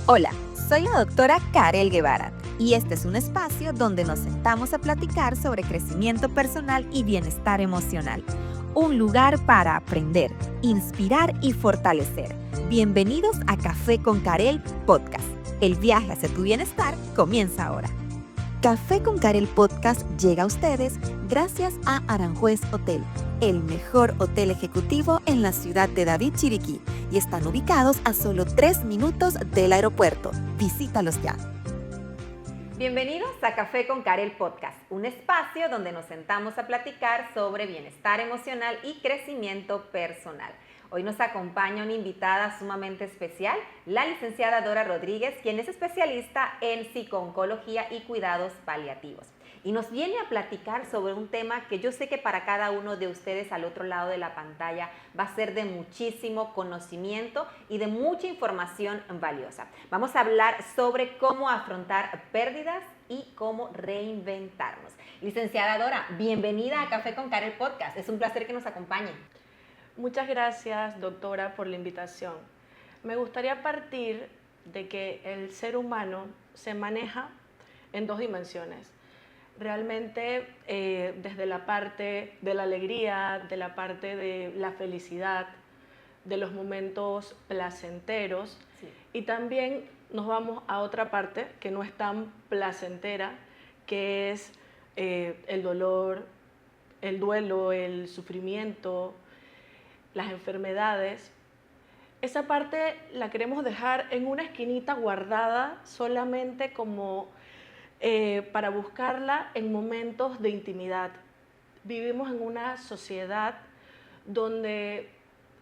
Hola, soy la doctora Karel Guevara y este es un espacio donde nos sentamos a platicar sobre crecimiento personal y bienestar emocional. Un lugar para aprender, inspirar y fortalecer. Bienvenidos a Café con Karel Podcast. El viaje hacia tu bienestar comienza ahora. Café con Karel Podcast llega a ustedes gracias a Aranjuez Hotel, el mejor hotel ejecutivo en la ciudad de David, Chiriquí, y están ubicados a solo 3 minutos del aeropuerto. Visítalos ya. Bienvenidos a Café con Karel Podcast, un espacio donde nos sentamos a platicar sobre bienestar emocional y crecimiento personal. Hoy nos acompaña una invitada sumamente especial, la licenciada Dora Rodríguez, quien es especialista en psico-oncología y cuidados paliativos. Y nos viene a platicar sobre un tema que yo sé que para cada uno de ustedes al otro lado de la pantalla va a ser de muchísimo conocimiento y de mucha información valiosa. Vamos a hablar sobre cómo afrontar pérdidas y cómo reinventarnos. Licenciada Dora, bienvenida a Café con Karel Podcast. Es un placer que nos acompañe. Muchas gracias, doctora, por la invitación. Me gustaría partir de que el ser humano se maneja en 2 dimensiones. Realmente desde la parte de la alegría, de la parte de la felicidad, de los momentos placenteros, sí. Y también nos vamos a otra parte que no es tan placentera, que es el dolor, el duelo, el sufrimiento, las enfermedades. Esa parte la queremos dejar en una esquinita guardada solamente como para buscarla en momentos de intimidad. Vivimos en una sociedad donde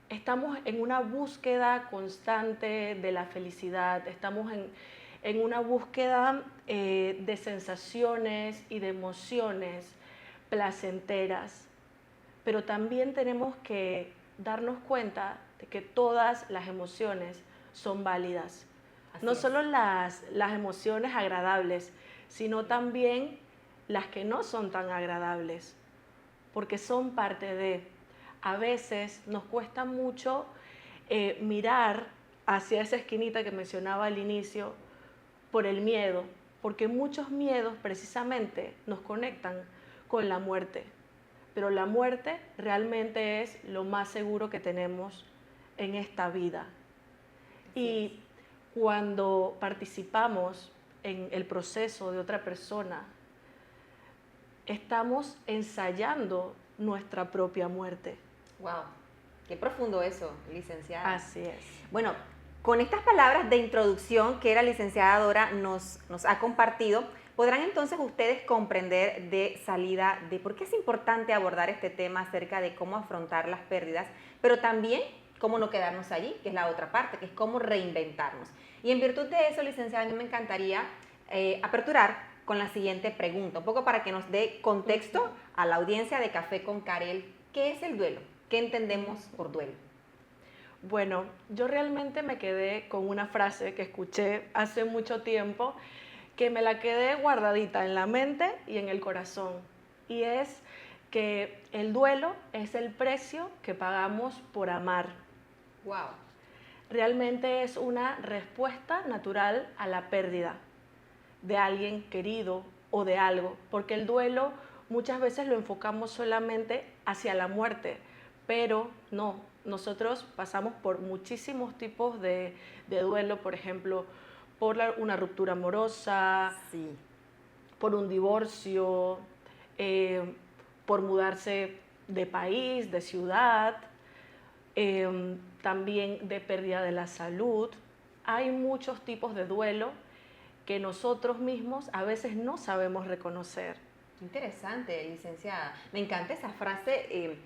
estamos en una búsqueda constante de la felicidad, estamos en una búsqueda de sensaciones y de emociones placenteras, pero también tenemos que darnos cuenta de que todas las emociones son válidas. Así no es. Solo las emociones agradables, sino también las que no son tan agradables, porque son parte de. A veces nos cuesta mucho mirar hacia esa esquinita que mencionaba al inicio por el miedo, porque muchos miedos precisamente nos conectan con la muerte. Pero la muerte realmente es lo más seguro que tenemos en esta vida. Y cuando participamos en el proceso de otra persona, estamos ensayando nuestra propia muerte. ¡Wow! Qué profundo eso, licenciada. Así es. Bueno, con estas palabras de introducción que la licenciada Dora nos ha compartido, podrán entonces ustedes comprender de salida de por qué es importante abordar este tema acerca de cómo afrontar las pérdidas, pero también cómo no quedarnos allí, que es la otra parte, que es cómo reinventarnos. Y en virtud de eso, licenciada, a mí me encantaría aperturar con la siguiente pregunta, un poco para que nos dé contexto a la audiencia de Café con Karel. ¿Qué es el duelo? ¿Qué entendemos por duelo? Bueno, yo realmente me quedé con una frase que escuché hace mucho tiempo, que me la quedé guardadita en la mente y en el corazón. Y es que el duelo es el precio que pagamos por amar. ¡Wow! Realmente es una respuesta natural a la pérdida de alguien querido o de algo, porque el duelo muchas veces lo enfocamos solamente hacia la muerte, pero no, nosotros pasamos por muchísimos tipos de duelo, por ejemplo, por una ruptura amorosa, sí, por un divorcio, por mudarse de país, de ciudad, también de pérdida de la salud. Hay muchos tipos de duelo que nosotros mismos a veces no sabemos reconocer. Interesante, licenciada. Me encanta esa frase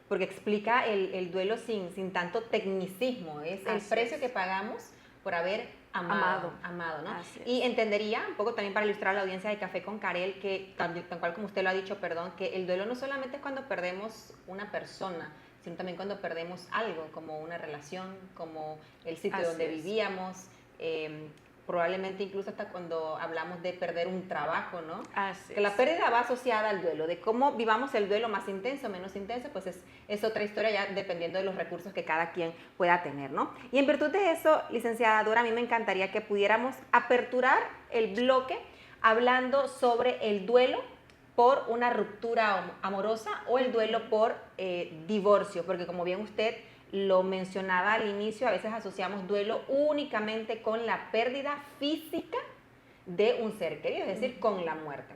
porque explica el duelo sin tanto tecnicismo. Es el precio que pagamos por haber amado, ¿no? Y entendería, un poco también para ilustrar a la audiencia de Café con Karel, que tan cual como usted lo ha dicho, que el duelo no solamente es cuando perdemos una persona, sino también cuando perdemos algo, como una relación, como el sitio donde vivíamos, probablemente incluso hasta cuando hablamos de perder un trabajo, ¿no? Así Que la es. pérdida va asociada al duelo, de cómo vivamos el duelo más intenso, menos intenso, pues es otra historia ya dependiendo de los recursos que cada quien pueda tener, ¿no? Y en virtud de eso, licenciada Dora, a mí me encantaría que pudiéramos aperturar el bloque hablando sobre el duelo por una ruptura amorosa o el duelo por divorcio, porque como bien usted lo mencionaba al inicio, a veces asociamos duelo únicamente con la pérdida física de un ser querido, es decir, con la muerte.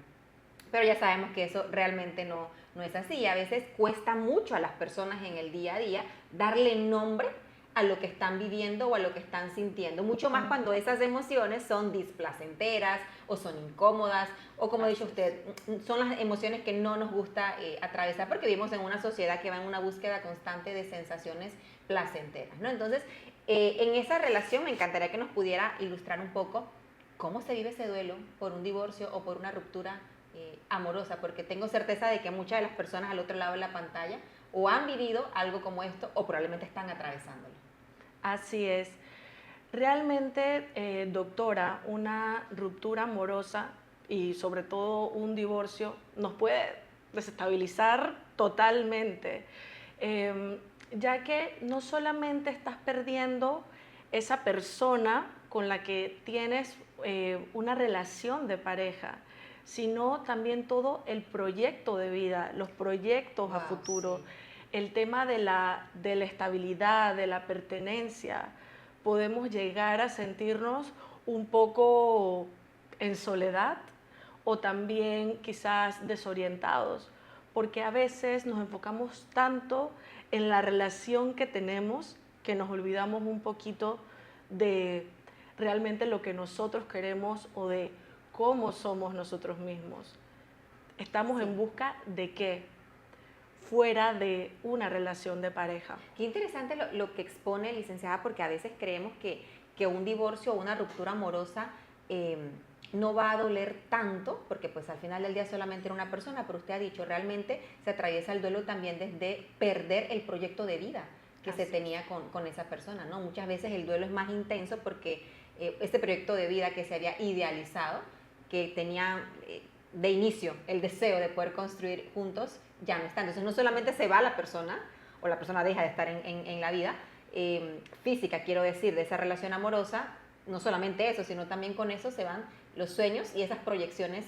Pero ya sabemos que eso realmente no es así, y a veces cuesta mucho a las personas en el día a día darle nombre a lo que están viviendo o a lo que están sintiendo, mucho más cuando esas emociones son displacenteras o son incómodas o, como ha dicho usted, son las emociones que no nos gusta atravesar, porque vivimos en una sociedad que va en una búsqueda constante de sensaciones placenteras, ¿no? Entonces, en esa relación me encantaría que nos pudiera ilustrar un poco cómo se vive ese duelo por un divorcio o por una ruptura amorosa, porque tengo certeza de que muchas de las personas al otro lado de la pantalla o han vivido algo como esto o probablemente están atravesándolo. Así es. Realmente, doctora, una ruptura amorosa y sobre todo un divorcio nos puede desestabilizar totalmente, ya que no solamente estás perdiendo esa persona con la que tienes una relación de pareja, sino también todo el proyecto de vida, los proyectos a futuro. Sí. El tema de la estabilidad, de la pertenencia, podemos llegar a sentirnos un poco en soledad o también quizás desorientados, porque a veces nos enfocamos tanto en la relación que tenemos que nos olvidamos un poquito de realmente lo que nosotros queremos o de cómo somos nosotros mismos. Estamos en busca de qué, fuera de una relación de pareja. Qué interesante lo que expone, licenciada, porque a veces creemos que un divorcio o una ruptura amorosa no va a doler tanto, porque pues al final del día solamente era una persona, pero usted ha dicho, realmente se atraviesa el duelo también desde perder el proyecto de vida que se tenía con esa persona, ¿no? Muchas veces el duelo es más intenso porque ese proyecto de vida que se había idealizado, que tenía de inicio el deseo de poder construir juntos, ya no está. Entonces no solamente se va la persona, o la persona deja de estar en la vida física, quiero decir, de esa relación amorosa, no solamente eso, sino también con eso se van los sueños y esas proyecciones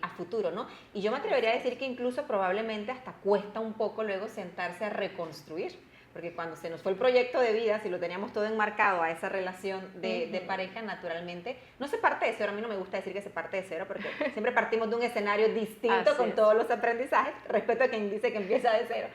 a futuro, ¿no? Y yo me atrevería a decir que incluso probablemente hasta cuesta un poco luego sentarse a reconstruir, porque cuando se nos fue el proyecto de vida, si lo teníamos todo enmarcado a esa relación de pareja, naturalmente, no se parte de cero, a mí no me gusta decir que se parte de cero, porque siempre partimos de un escenario distinto con todos los aprendizajes, respeto a quien dice que empieza de cero,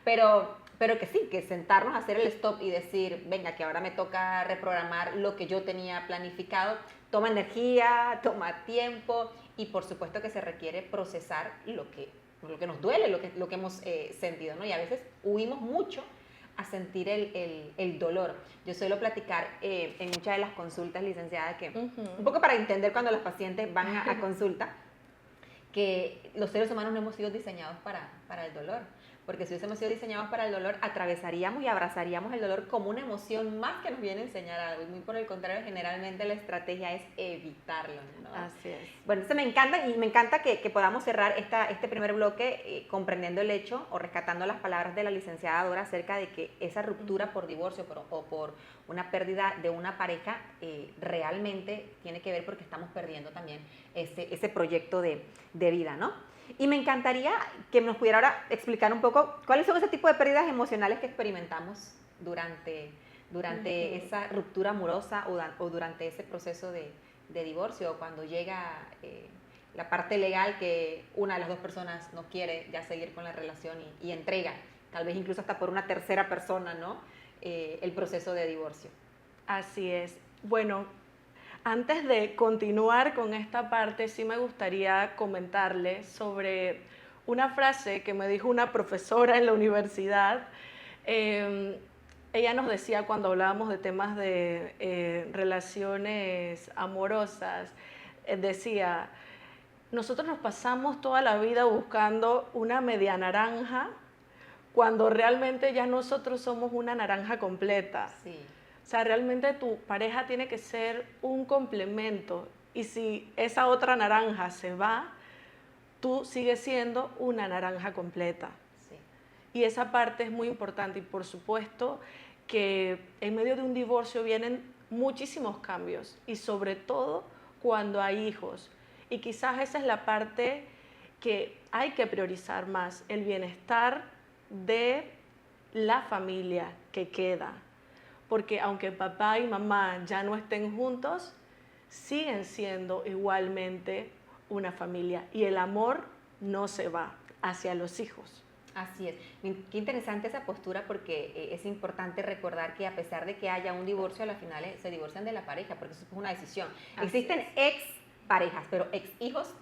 pero que sí, que sentarnos a hacer el stop y decir, venga, que ahora me toca reprogramar lo que yo tenía planificado, toma energía, toma tiempo, y por supuesto que se requiere procesar lo que nos duele, lo que hemos sentido, ¿no? Y a veces huimos mucho a sentir el dolor. Yo suelo platicar en muchas de las consultas, licenciada, que un poco para entender cuando los pacientes van a consulta, que los seres humanos no hemos sido diseñados para el dolor. Porque si hubiésemos sido diseñados para el dolor, atravesaríamos y abrazaríamos el dolor como una emoción más que nos viene a enseñar algo. Y muy por el contrario, generalmente la estrategia es evitarlo, ¿no? Así es. Bueno, eso me encanta, y me encanta que podamos cerrar este primer bloque comprendiendo el hecho o rescatando las palabras de la licenciada Dora acerca de que esa ruptura por divorcio o por una pérdida de una pareja realmente tiene que ver porque estamos perdiendo también ese proyecto de vida, ¿no? Y me encantaría que nos pudiera ahora explicar un poco cuáles son ese tipo de pérdidas emocionales que experimentamos durante esa ruptura amorosa o durante ese proceso de divorcio, o cuando llega la parte legal que una de las dos personas no quiere ya seguir con la relación y entrega, tal vez incluso hasta por una tercera persona, ¿no? El proceso de divorcio. Así es. Bueno, antes de continuar con esta parte, sí me gustaría comentarles sobre una frase que me dijo una profesora en la universidad. Ella nos decía cuando hablábamos de temas de relaciones amorosas, decía, nosotros nos pasamos toda la vida buscando una media naranja cuando realmente ya nosotros somos una naranja completa. Sí. O sea, realmente tu pareja tiene que ser un complemento y si esa otra naranja se va, tú sigues siendo una naranja completa. Sí. Y esa parte es muy importante y por supuesto que en medio de un divorcio vienen muchísimos cambios y sobre todo cuando hay hijos. Y quizás esa es la parte que hay que priorizar más, el bienestar de la familia que queda. Porque aunque papá y mamá ya no estén juntos, siguen siendo igualmente una familia y el amor no se va hacia los hijos. Así es. Qué interesante esa postura porque es importante recordar que a pesar de que haya un divorcio, a la final se divorcian de la pareja porque eso es una decisión. Existen ex parejas, pero ex hijos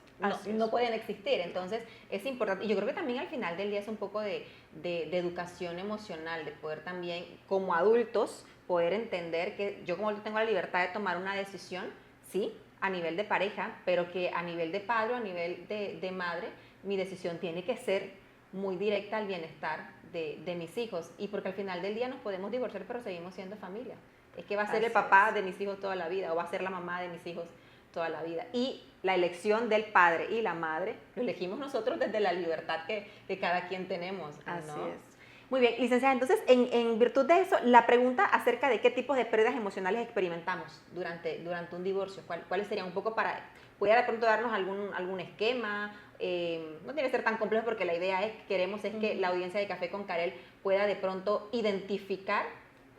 no pueden existir. Entonces es importante. Y yo creo que también al final del día es un poco de educación emocional, de poder también como adultos poder entender que yo como adulto tengo la libertad de tomar una decisión, sí, a nivel de pareja, pero que a nivel de padre o a nivel de madre, mi decisión tiene que ser muy directa al bienestar de mis hijos. Y porque al final del día nos podemos divorciar, pero seguimos siendo familia. Es que va a ser el papá de mis hijos toda la vida o va a ser la mamá de mis hijos toda la vida. Y la elección del padre y la madre lo elegimos nosotros desde la libertad que cada quien tenemos, ¿no? Así es. Muy bien, licenciada, entonces en virtud de eso, la pregunta acerca de qué tipos de pérdidas emocionales experimentamos durante un divorcio, ¿cuáles serían un poco para, pudiera de pronto darnos algún esquema? No tiene que ser tan complejo porque la idea es que la audiencia de Café con Karel pueda de pronto identificar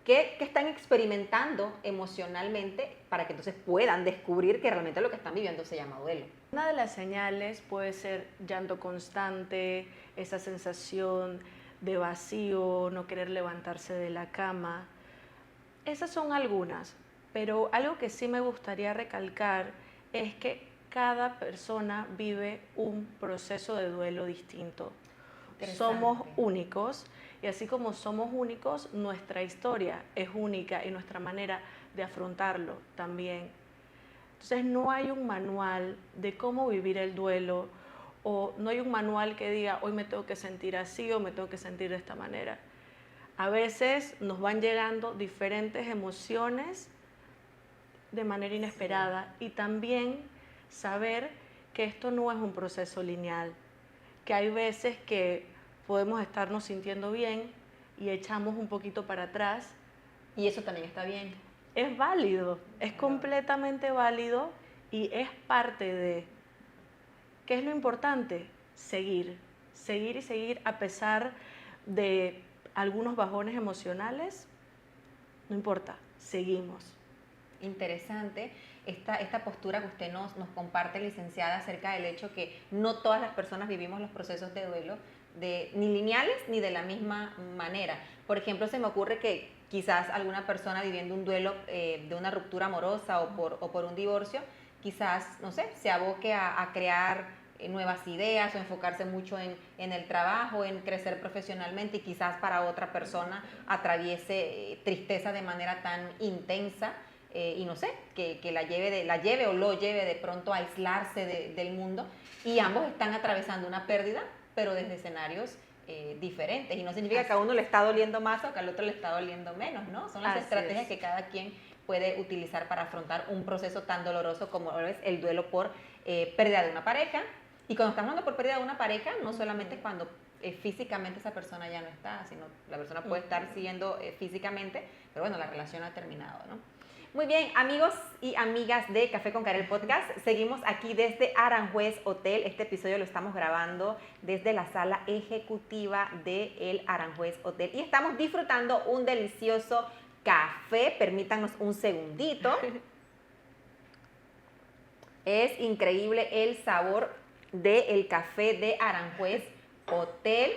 qué están experimentando emocionalmente para que entonces puedan descubrir que realmente lo que están viviendo se llama duelo. Una de las señales puede ser llanto constante, esa sensación de vacío, no querer levantarse de la cama. Esas son algunas, pero algo que sí me gustaría recalcar es que cada persona vive un proceso de duelo distinto. Somos únicos y así como somos únicos, nuestra historia es única y nuestra manera de afrontarlo también. Entonces no hay un manual de cómo vivir el duelo o no hay un manual que diga hoy me tengo que sentir así o me tengo que sentir de esta manera. A veces nos van llegando diferentes emociones de manera inesperada y también saber que esto no es un proceso lineal, que hay veces que podemos estarnos sintiendo bien y echamos un poquito para atrás. Y eso también está bien. Es válido, es completamente válido y es parte de... ¿Qué es lo importante? Seguir y seguir a pesar de algunos bajones emocionales, no importa, seguimos. Interesante esta postura que usted nos comparte, licenciada, acerca del hecho que no todas las personas vivimos los procesos de duelo ni lineales ni de la misma manera. Por ejemplo, se me ocurre que quizás alguna persona viviendo un duelo de una ruptura amorosa o por un divorcio, quizás, no sé, se aboque a crear nuevas ideas o enfocarse mucho en el trabajo, en crecer profesionalmente y quizás para otra persona atraviese tristeza de manera tan intensa y no sé, que la lleve o lo lleve de pronto a aislarse del mundo y ambos están atravesando una pérdida, pero desde escenarios diferentes y no significa que a uno le está doliendo más o que al otro le está doliendo menos, ¿no? Son las estrategias que cada quien puede utilizar para afrontar un proceso tan doloroso como es el duelo por pérdida de una pareja. Y cuando estamos hablando por pérdida de una pareja, no solamente es cuando físicamente esa persona ya no está, sino la persona puede estar siguiendo físicamente, pero bueno, la relación ha terminado, ¿no? Muy bien, amigos y amigas de Café con Karel Podcast, seguimos aquí desde Aranjuez Hotel. Este episodio lo estamos grabando desde la sala ejecutiva del Aranjuez Hotel y estamos disfrutando un delicioso café. Permítanos un segundito. Es increíble el sabor del café de Aranjuez Hotel.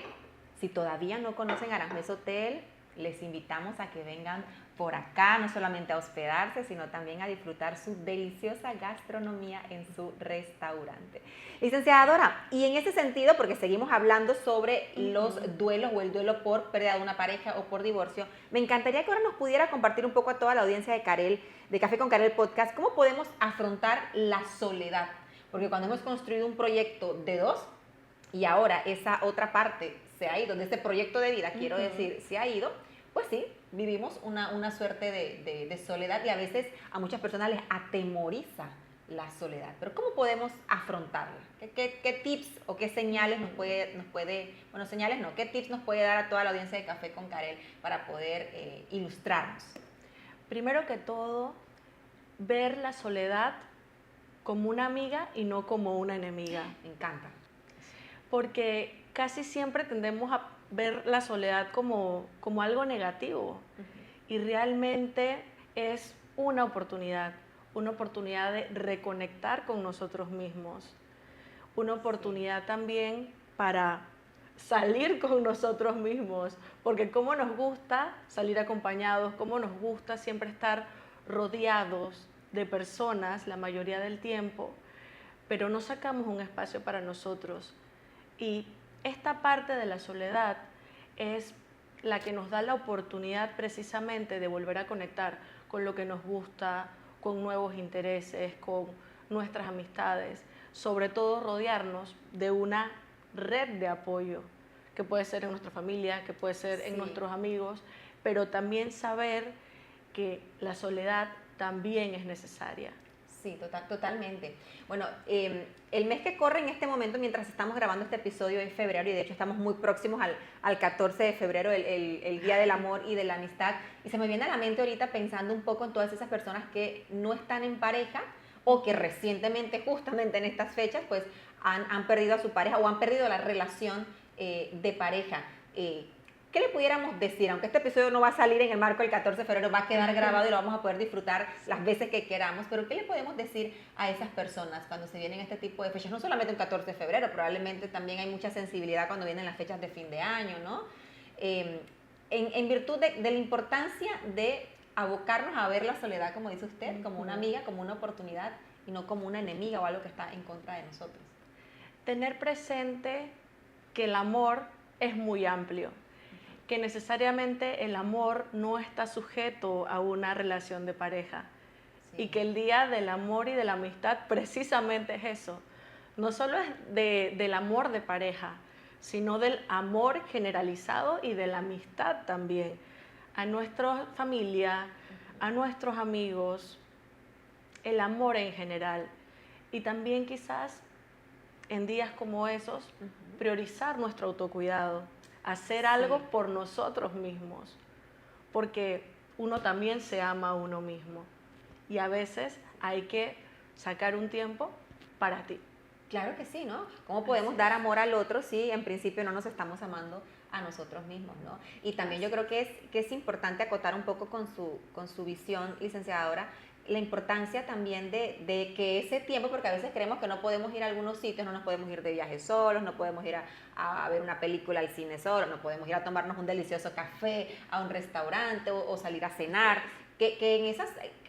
Si todavía no conocen Aranjuez Hotel, les invitamos a que vengan por acá, no solamente a hospedarse, sino también a disfrutar su deliciosa gastronomía en su restaurante. Licenciada Dora, y en ese sentido, porque seguimos hablando sobre los duelos o el duelo por pérdida de una pareja o por divorcio, me encantaría que ahora nos pudiera compartir un poco a toda la audiencia de Karel, de Café con Karel Podcast, cómo podemos afrontar la soledad. Porque cuando hemos construido un proyecto de dos y ahora esa otra parte se ha ido, de este proyecto de vida, quiero decir, se ha ido, pues sí, vivimos una suerte de soledad y a veces a muchas personas les atemoriza la soledad. Pero ¿cómo podemos afrontarla? ¿Qué tips o qué señales bueno, señales no, qué tips nos puede dar a toda la audiencia de Café con Karel para poder ilustrarnos? Primero que todo, ver la soledad como una amiga y no como una enemiga. Me encanta. Porque casi siempre tendemos a ver la soledad como algo negativo. Y realmente es una oportunidad de reconectar con nosotros mismos, una oportunidad también para salir con nosotros mismos, porque cómo nos gusta salir acompañados, cómo nos gusta siempre estar rodeados de personas la mayoría del tiempo, pero no sacamos un espacio para nosotros. Y esta parte de la soledad es la que nos da la oportunidad precisamente de volver a conectar con lo que nos gusta, con nuevos intereses, con nuestras amistades, sobre todo rodearnos de una red de apoyo, que puede ser en nuestra familia, que puede ser en nuestros amigos, pero también saber que la soledad también es necesaria. Sí, totalmente. Bueno, el mes que corre en este momento, mientras estamos grabando este episodio, es febrero, y de hecho estamos muy próximos al 14 de febrero, el Día del Amor y de la Amistad. Y se me viene a la mente ahorita pensando un poco en todas esas personas que no están en pareja o que recientemente, justamente en estas fechas, pues han perdido a su pareja o han perdido la relación de pareja. ¿Qué le pudiéramos decir? Aunque este episodio no va a salir en el marco del 14 de febrero, va a quedar grabado y lo vamos a poder disfrutar las veces que queramos, pero ¿qué le podemos decir a esas personas cuando se vienen este tipo de fechas? No solamente un 14 de febrero, probablemente también hay mucha sensibilidad cuando vienen las fechas de fin de año, ¿no? En virtud de la importancia de abocarnos a ver la soledad, como dice usted, como una amiga, como una oportunidad y no como una enemiga o algo que está en contra de nosotros. Tener presente que el amor es muy amplio, que necesariamente el amor no está sujeto a una relación de pareja, y que el Día del Amor y de la Amistad precisamente es eso. No solo es del amor de pareja, sino del amor generalizado y de la amistad también, a nuestra familia, a nuestros amigos, el amor en general. Y también quizás en días como esos, priorizar nuestro autocuidado, hacer algo por nosotros mismos, porque uno también se ama a uno mismo y a veces hay que sacar un tiempo para ti. Claro que sí, ¿no? ¿Cómo podemos dar amor al otro si en principio no nos estamos amando a nosotros mismos, ¿no? Y también yo creo que es importante acotar un poco con su visión, licenciadora, la importancia también de que ese tiempo, porque a veces creemos que no podemos ir a algunos sitios, no nos podemos ir de viaje solos, no podemos ir a ver una película al cine solos, no podemos ir a tomarnos un delicioso café a un restaurante o salir a cenar, que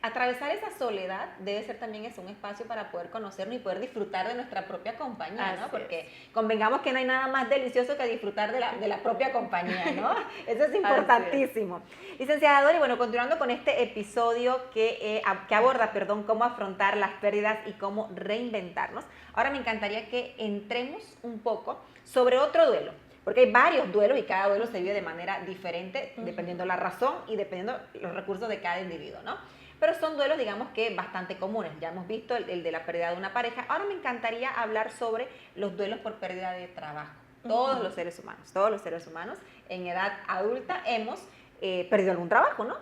atravesar esa soledad debe ser también un espacio para poder conocernos y poder disfrutar de nuestra propia compañía, ¿no? Porque convengamos que no hay nada más delicioso que disfrutar de la propia compañía, ¿no? Eso es importantísimo. Licenciada Dori, bueno, continuando con este episodio que aborda, cómo afrontar las pérdidas y cómo reinventarnos, ahora me encantaría que entremos un poco sobre otro duelo, porque hay varios duelos y cada duelo se vive de manera diferente, dependiendo la razón y dependiendo los recursos de cada individuo, ¿no? Pero son duelos, digamos que bastante comunes. Ya hemos visto el de la pérdida de una pareja. Ahora me encantaría hablar sobre los duelos por pérdida de trabajo. Todos los seres humanos en edad adulta hemos perdido algún trabajo, ¿no?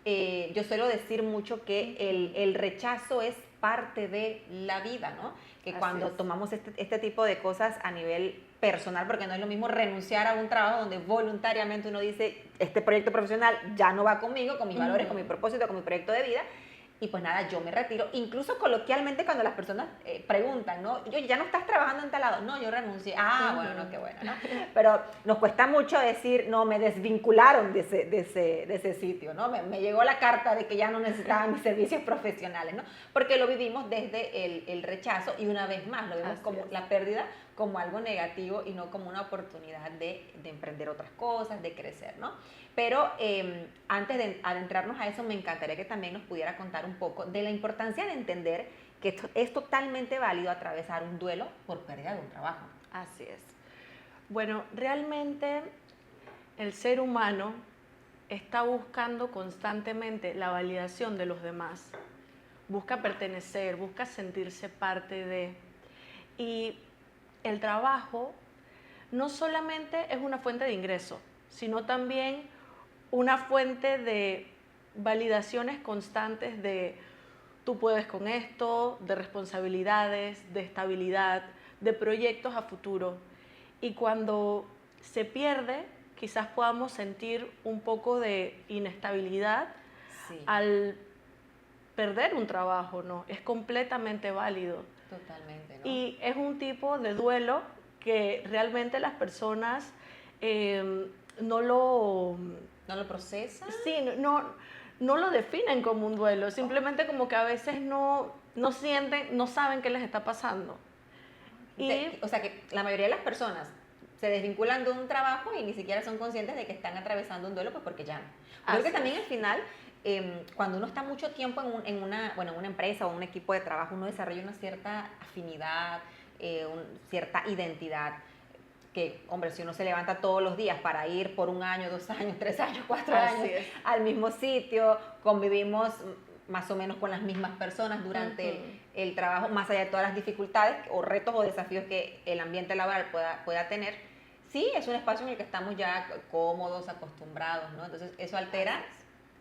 Yo suelo decir mucho que el rechazo es parte de la vida, ¿no? Que cuando tomamos este tipo de cosas a nivel personal, porque no es lo mismo renunciar a un trabajo donde voluntariamente uno dice, este proyecto profesional ya no va conmigo, con mis valores, con mi propósito, con mi proyecto de vida, y pues nada, yo me retiro. Incluso coloquialmente cuando las personas preguntan, ¿no? Yo, ¿ya no estás trabajando en tal lado? No, yo renuncié. Ah, bueno, no, qué bueno, ¿no? Pero nos cuesta mucho decir, no, me desvincularon de ese sitio, ¿no? Me llegó la carta de que ya no necesitaban mis servicios profesionales, ¿no? Porque lo vivimos desde el rechazo y una vez más lo vemos como la pérdida, como algo negativo y no como una oportunidad de emprender otras cosas, de crecer, ¿no? Pero antes de adentrarnos a eso, me encantaría que también nos pudiera contar un poco de la importancia de entender que es totalmente válido atravesar un duelo por pérdida de un trabajo. Así es. Bueno, realmente el ser humano está buscando constantemente la validación de los demás. Busca pertenecer, busca sentirse parte de. Y el trabajo no solamente es una fuente de ingreso, sino también una fuente de validaciones constantes de tú puedes con esto, de responsabilidades, de estabilidad, de proyectos a futuro. Y cuando se pierde, quizás podamos sentir un poco de inestabilidad al perder un trabajo, ¿no? Es completamente válido. Totalmente, ¿no? Y es un tipo de duelo que realmente las personas no lo procesan. Sí, no lo definen como un duelo, simplemente como que a veces no sienten, no saben qué les está pasando. O sea que la mayoría de las personas se desvinculan de un trabajo y ni siquiera son conscientes de que están atravesando un duelo, pues porque ya no. Creo que también al final, cuando uno está mucho tiempo en una empresa o un equipo de trabajo, uno desarrolla una cierta afinidad, cierta identidad. Que, hombre, si uno se levanta todos los días para ir por 1 año, 2 años, 3 años, 4 años al mismo sitio, convivimos más o menos con las mismas personas durante el trabajo, más allá de todas las dificultades o retos o desafíos que el ambiente laboral pueda tener, sí, es un espacio en el que estamos ya cómodos, acostumbrados, ¿no? Entonces, eso altera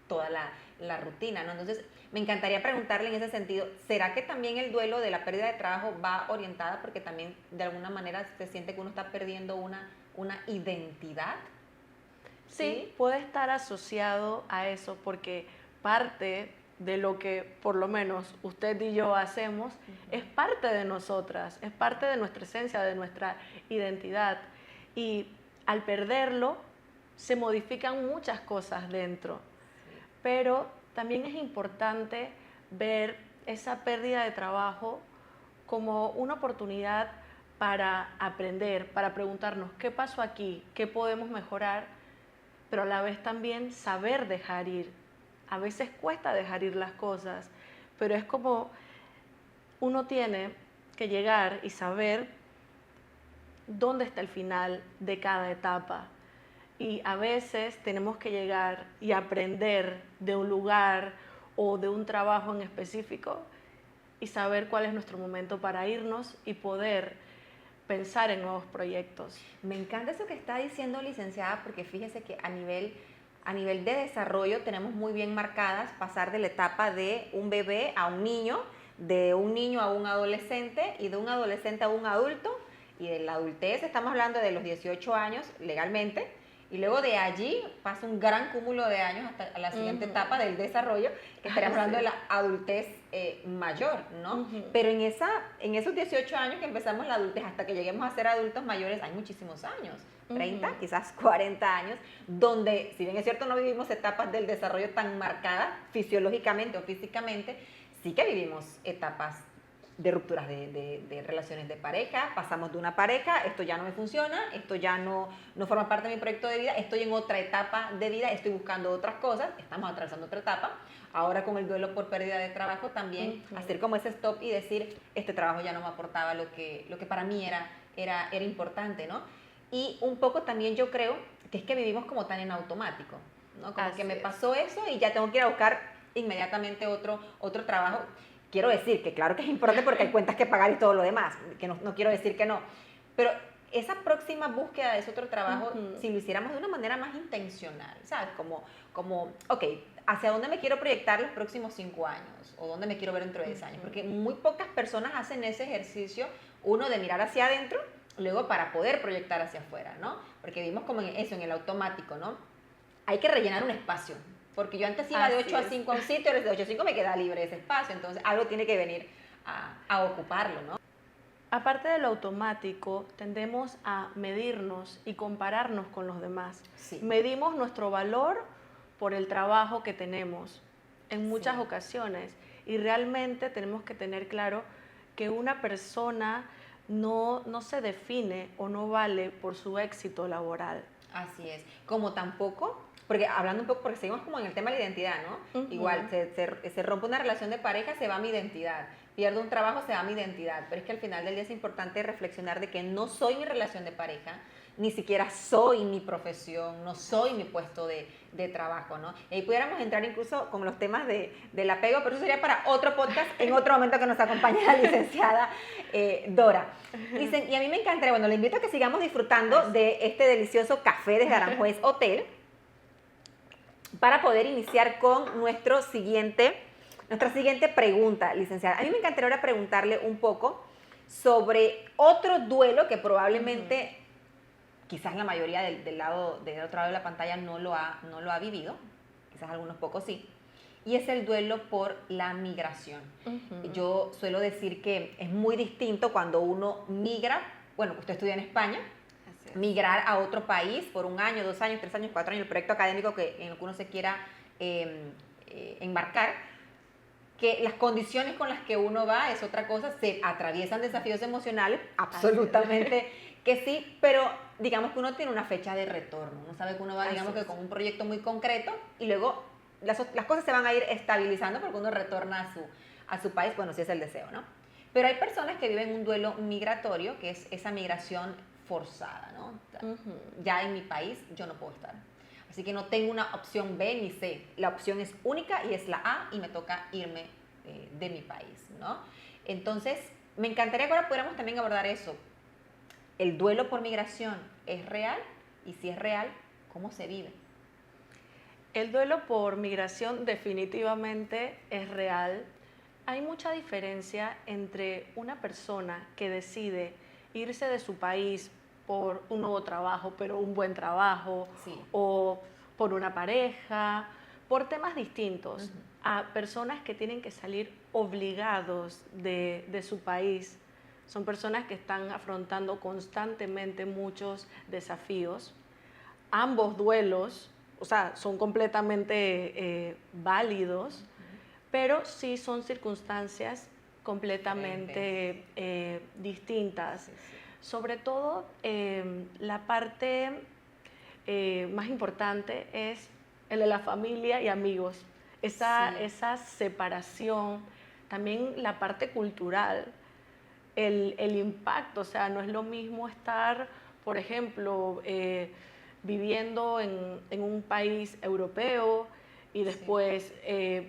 toda la rutina, ¿no? Entonces, me encantaría preguntarle en ese sentido, ¿será que también el duelo de la pérdida de trabajo va orientada porque también de alguna manera se siente que uno está perdiendo una identidad? Sí, puede estar asociado a eso porque parte de lo que por lo menos usted y yo hacemos es parte de nosotras, es parte de nuestra esencia, de nuestra identidad. Y al perderlo se modifican muchas cosas dentro. Pero también es importante ver esa pérdida de trabajo como una oportunidad para aprender, para preguntarnos qué pasó aquí, qué podemos mejorar, pero a la vez también saber dejar ir. A veces cuesta dejar ir las cosas, pero es como uno tiene que llegar y saber dónde está el final de cada etapa. Y a veces tenemos que llegar y aprender de un lugar o de un trabajo en específico y saber cuál es nuestro momento para irnos y poder pensar en nuevos proyectos. Me encanta eso que está diciendo, licenciada, porque fíjese que a nivel de desarrollo tenemos muy bien marcadas pasar de la etapa de un bebé a un niño, de un niño a un adolescente y de un adolescente a un adulto, y de la adultez estamos hablando de los 18 años legalmente, y luego de allí pasa un gran cúmulo de años hasta la siguiente etapa del desarrollo, que estaríamos hablando de la adultez mayor, ¿no? Pero en esos 18 años que empezamos la adultez hasta que lleguemos a ser adultos mayores, hay muchísimos años, 30, quizás 40 años, donde, si bien es cierto, no vivimos etapas del desarrollo tan marcadas fisiológicamente o físicamente, sí que vivimos etapas de rupturas de relaciones de pareja, pasamos de una pareja, esto ya no me funciona, esto ya no forma parte de mi proyecto de vida, estoy en otra etapa de vida, estoy buscando otras cosas, estamos atravesando otra etapa. Ahora con el duelo por pérdida de trabajo también hacer como ese stop y decir, este trabajo ya no me aportaba lo que para mí era importante, ¿no? Y un poco también yo creo que es que vivimos como tan en automático, ¿no? Como que me pasó eso y ya tengo que ir a buscar inmediatamente otro trabajo. Quiero decir que claro que es importante porque hay cuentas que pagar y todo lo demás, que no quiero decir que no, pero esa próxima búsqueda de ese otro trabajo, si lo hiciéramos de una manera más intencional, ¿sabes? Como, ok, ¿hacia dónde me quiero proyectar los próximos 5 años? ¿O dónde me quiero ver dentro de 10 años? Porque muy pocas personas hacen ese ejercicio, uno de mirar hacia adentro, luego para poder proyectar hacia afuera, ¿no? Porque vivimos como en eso, en el automático, ¿no? Hay que rellenar un espacio. Porque yo antes iba de 8 a 5 a un sitio, desde 8 a 5 me queda libre ese espacio, entonces algo tiene que venir a ocuparlo, ¿no? Aparte de lo automático, tendemos a medirnos y compararnos con los demás. Sí. Medimos nuestro valor por el trabajo que tenemos en muchas ocasiones y realmente tenemos que tener claro que una persona no se define o no vale por su éxito laboral. Así es, como tampoco, porque hablando un poco, porque seguimos como en el tema de la identidad, ¿no? Igual, se rompe una relación de pareja, se va mi identidad, pierdo un trabajo, se va mi identidad, pero es que al final del día es importante reflexionar de que no soy mi relación de pareja, ni siquiera soy mi profesión, no soy mi puesto de trabajo, ¿no? Y pudiéramos entrar incluso con los temas del apego, pero eso sería para otro podcast, en otro momento que nos acompañe la licenciada Dora. Dicen, y a mí me encantaría, bueno, le invito a que sigamos disfrutando de este delicioso café desde Aranjuez Hotel para poder iniciar con nuestra siguiente pregunta, licenciada. A mí me encantaría ahora preguntarle un poco sobre otro duelo que probablemente quizás la mayoría del otro lado de la pantalla no lo ha vivido, quizás algunos pocos sí, y es el duelo por la migración. Yo suelo decir que es muy distinto cuando uno migra, bueno, usted estudia en España, migrar a otro país por 1 año, 2 años, 3 años, 4 años, el proyecto académico en el que uno se quiera embarcar, que las condiciones con las que uno va es otra cosa, se atraviesan desafíos emocionales, absolutamente que sí, pero digamos que uno tiene una fecha de retorno, uno sabe que uno va, digamos que con un proyecto muy concreto y luego las cosas se van a ir estabilizando porque uno retorna a su país, bueno, si es el deseo, ¿no? Pero hay personas que viven un duelo migratorio, que es esa migración forzada, ¿no? Ya en mi país yo no puedo estar. Así que no tengo una opción B ni C. La opción es única y es la A y me toca irme de mi país, ¿no? Entonces, me encantaría que ahora pudiéramos también abordar eso. ¿El duelo por migración es real? Y si es real, ¿cómo se vive? El duelo por migración definitivamente es real. Hay mucha diferencia entre una persona que decide irse de su país por un nuevo trabajo, pero un buen trabajo, sí, o por una pareja, por temas distintos, a personas que tienen que salir obligados de su país. Son personas que están afrontando constantemente muchos desafíos. Ambos duelos, o sea, son completamente válidos, pero sí son circunstancias completamente distintas. Sí, sí. Sobre todo, la parte más importante es el de la familia y amigos. Esa separación, también la parte cultural, el impacto, o sea, no es lo mismo estar, por ejemplo, viviendo en un país europeo y después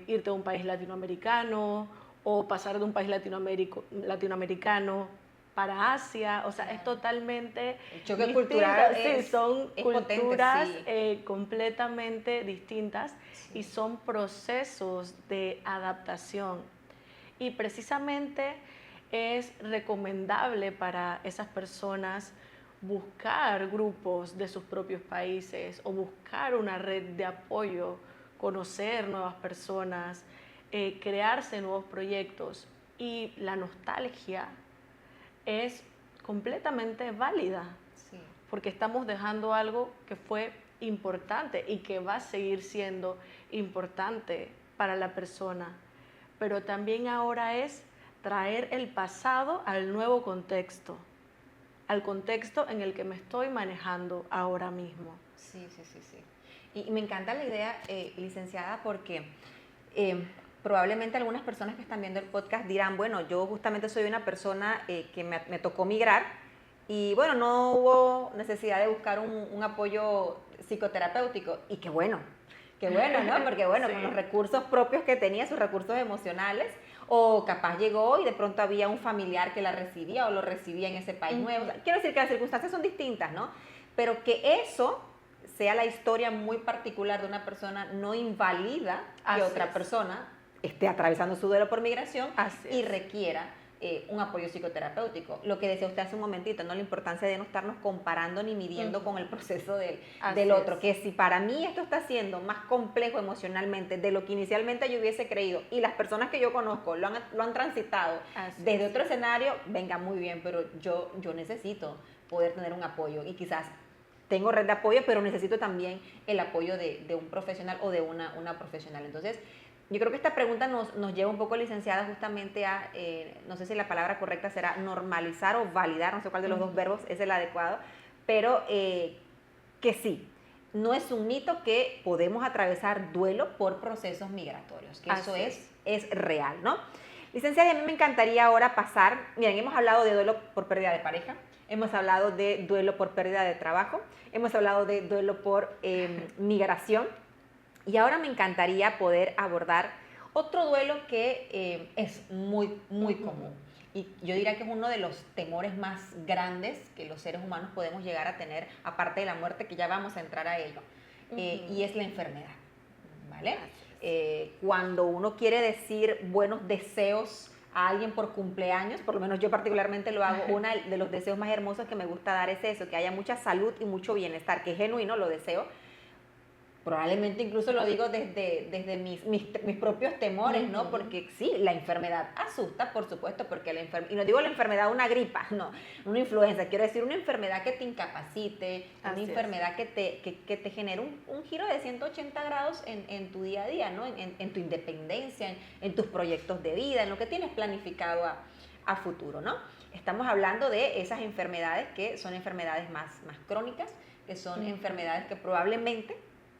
irte a un país latinoamericano o pasar de un país latinoamericano para Asia, o sea, es totalmente el choque cultural son culturas potente, sí. Completamente distintas, sí. Y son procesos de adaptación. Y precisamente es recomendable para esas personas buscar grupos de sus propios países o buscar una red de apoyo, conocer nuevas personas, crearse nuevos proyectos. Y la nostalgia es completamente válida, sí, porque estamos dejando algo que fue importante y que va a seguir siendo importante para la persona, pero también ahora es traer el pasado al nuevo contexto, al contexto en el que me estoy manejando ahora mismo. Sí. Y me encanta la idea, licenciada, porque probablemente algunas personas que están viendo el podcast dirán, bueno, yo justamente soy una persona que me tocó migrar y bueno, no hubo necesidad de buscar un apoyo psicoterapéutico. Y qué bueno, ¿no? Porque bueno, sí, con los recursos propios que tenía, sus recursos emocionales, o capaz llegó y de pronto había un familiar que la recibía o lo recibía en ese país nuevo. O sea, quiero decir que las circunstancias son distintas, ¿no? Pero que eso sea la historia muy particular de una persona no invalida que otra persona esté atravesando su duelo por migración y requiera un apoyo psicoterapéutico. Lo que decía usted hace un momentito, ¿no? La importancia de no estarnos comparando ni midiendo con el proceso del otro. Que si para mí esto está siendo más complejo emocionalmente de lo que inicialmente yo hubiese creído y las personas que yo conozco lo han transitado desde otro escenario, venga, muy bien, pero yo necesito poder tener un apoyo y quizás tengo red de apoyo, pero necesito también el apoyo de un profesional o de una profesional. Entonces, yo creo que esta pregunta nos lleva un poco, licenciada, justamente a, no sé si la palabra correcta será normalizar o validar, no sé cuál de los dos verbos es el adecuado, pero que sí, no es un mito que podemos atravesar duelo por procesos migratorios, que eso es real, ¿no? Licenciada, a mí me encantaría ahora pasar, miren, hemos hablado de duelo por pérdida de pareja, hemos hablado de duelo por pérdida de trabajo, hemos hablado de duelo por migración, y ahora me encantaría poder abordar otro duelo que es muy, muy común. Y yo diría que es uno de los temores más grandes que los seres humanos podemos llegar a tener, aparte de la muerte, que ya vamos a entrar a ello, y es la enfermedad, ¿vale? Cuando uno quiere decir buenos deseos a alguien por cumpleaños, por lo menos yo particularmente lo hago, uno de los deseos más hermosos que me gusta dar es eso, que haya mucha salud y mucho bienestar, que es genuino, lo deseo. Probablemente incluso lo digo desde mis propios temores, ¿no? Porque sí, la enfermedad asusta, por supuesto, porque y no digo la enfermedad una gripa, no, una influenza, quiero decir una enfermedad que te incapacite, una enfermedad que te genere un giro de 180 grados en tu día a día, ¿no? En tu independencia, en tus proyectos de vida, en lo que tienes planificado a futuro, ¿no? Estamos hablando de esas enfermedades que son enfermedades más crónicas, que son enfermedades que probablemente